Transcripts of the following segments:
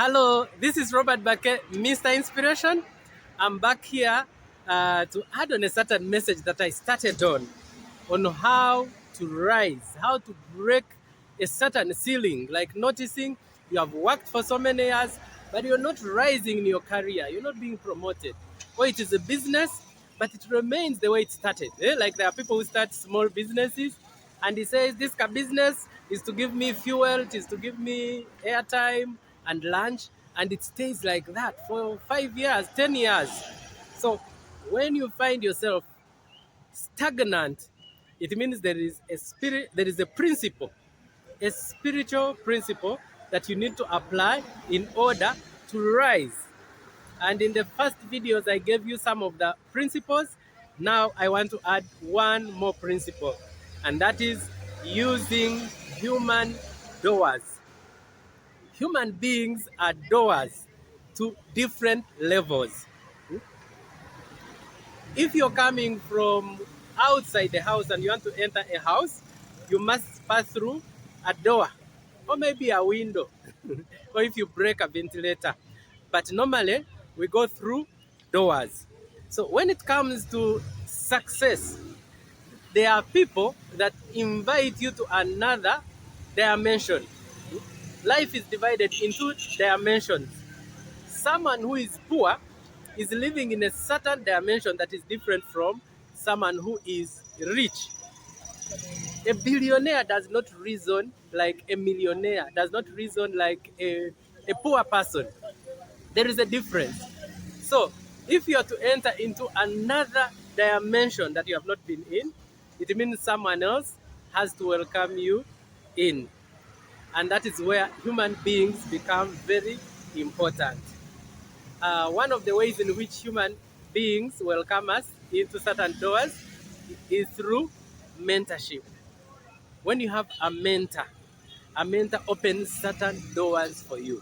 Hello, this is Robert Bake, Mr. Inspiration. I'm back here to add on a certain message that I started on how to rise, how to break a certain ceiling, like noticing you have worked for so many years, but you're not rising in your career, you're not being promoted. Or it is a business, but it remains the way it started. Like there are people who start small businesses, and he says, this business is to give me fuel, it is to give me airtime and lunch, and it stays like that for 5 years, 10 years. So when you find yourself stagnant, it means there is a principle, a spiritual principle that you need to apply in order to rise. And in the first videos, I gave you some of the principles. Now I want to add one more principle, and that is using human doers. Human beings are doers to different levels. If you're coming from outside the house and you want to enter a house, you must pass through a door or maybe a window or if you break a ventilator. But normally we go through doors. So when it comes to success, there are people that invite you to another dimension. Life is divided into dimensions. Someone who is poor is living in a certain dimension that is different from someone who is rich. A billionaire does not reason like a millionaire, does not reason like a poor person. There is a difference. So, if you are to enter into another dimension that you have not been in, it means someone else has to welcome you in. And that is where human beings become very important. One of the ways in which human beings welcome us into certain doors is through mentorship. When you have a mentor opens certain doors for you.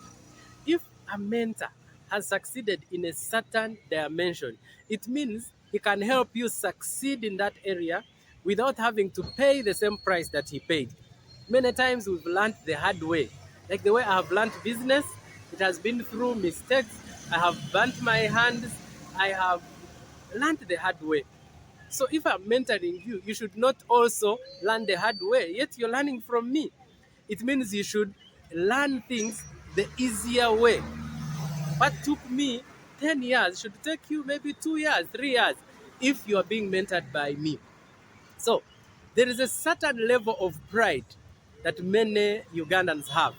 If a mentor has succeeded in a certain dimension, it means he can help you succeed in that area without having to pay the same price that he paid. Many times we've learned the hard way. Like the way I have learned business, it has been through mistakes. I have burnt my hands. I have learned the hard way. So if I'm mentoring you, you should not also learn the hard way, yet you're learning from me. It means you should learn things the easier way. What took me 10 years should take you maybe 2 years, 3 years, if you are being mentored by me. So there is a certain level of pride that many Ugandans have.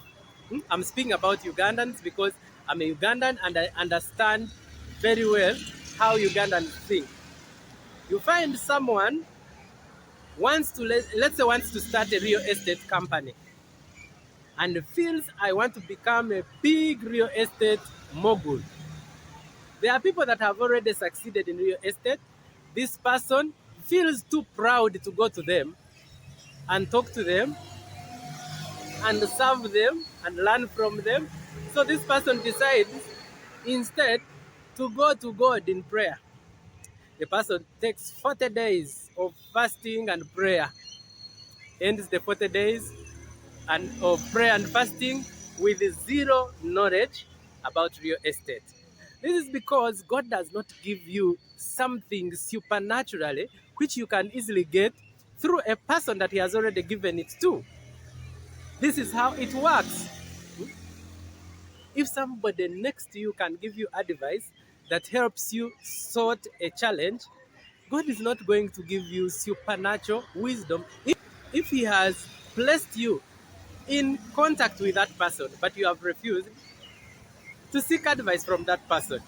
I'm speaking about Ugandans because I'm a Ugandan and I understand very well how Ugandans think. You find someone wants to, let's say, wants to start a real estate company and feels I want to become a big real estate mogul. There are people that have already succeeded in real estate. This person feels too proud to go to them and talk to them and serve them and learn from them. So this person decides instead to go to God in prayer. The person takes 40 days of fasting and prayer, ends the 40 days and of prayer and fasting with zero knowledge about real estate. This is because God does not give you something supernaturally which you can easily get through a person that He has already given it to. This is how it works. If somebody next to you can give you advice that helps you sort a challenge, God is not going to give you supernatural wisdom if He has placed you in contact with that person, but you have refused to seek advice from that person.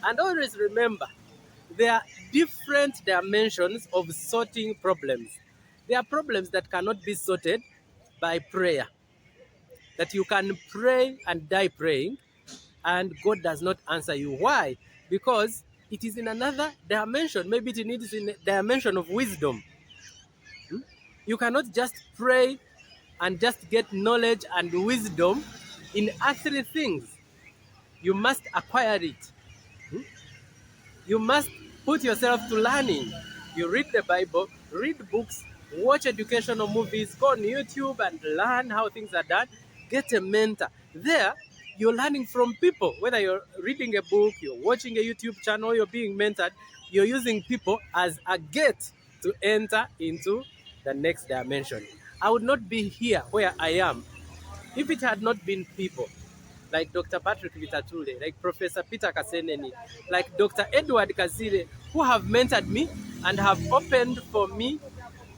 And always remember, there are different dimensions of sorting problems. There are problems that cannot be sorted by prayer, that you can pray and die praying, and God does not answer you. Why? Because it is in another dimension. Maybe it needs in a dimension of wisdom. You cannot just pray and just get knowledge and wisdom in earthly things. You must acquire it. You must put yourself to learning. You read the Bible, read books, watch educational movies, go on YouTube and learn how things are done. Get a mentor. There, you're learning from people. Whether you're reading a book, you're watching a YouTube channel, you're being mentored, you're using people as a gate to enter into the next dimension. I would not be here where I am if it had not been people like Dr. Patrick Vitatule, like Professor Peter Kaseneni, like Dr. Edward Kazile, who have mentored me and have opened for me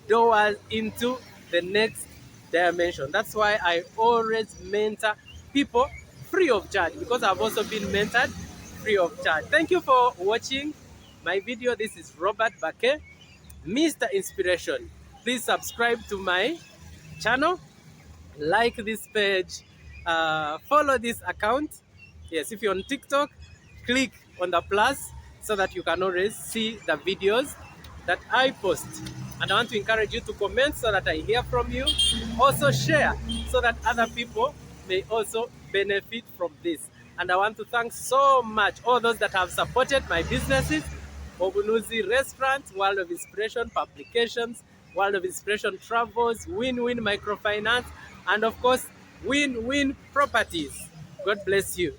doors into the next dimension. That's why I always mentor people free of charge, because I've also been mentored free of charge. Thank you for watching my video. This is Robert Bake, Mr. Inspiration. Please subscribe to my channel, like this page, follow this account. Yes, if you're on TikTok, click on the plus so that you can always see the videos that I post. And I want to encourage you to comment so that I hear from you. Also share so that other people may also benefit from this. And I want to thank so much all those that have supported my businesses: Obunuzi Restaurant, World of Inspiration Publications, World of Inspiration Travels, Win-Win Microfinance, and of course, Win-Win Properties. God bless you.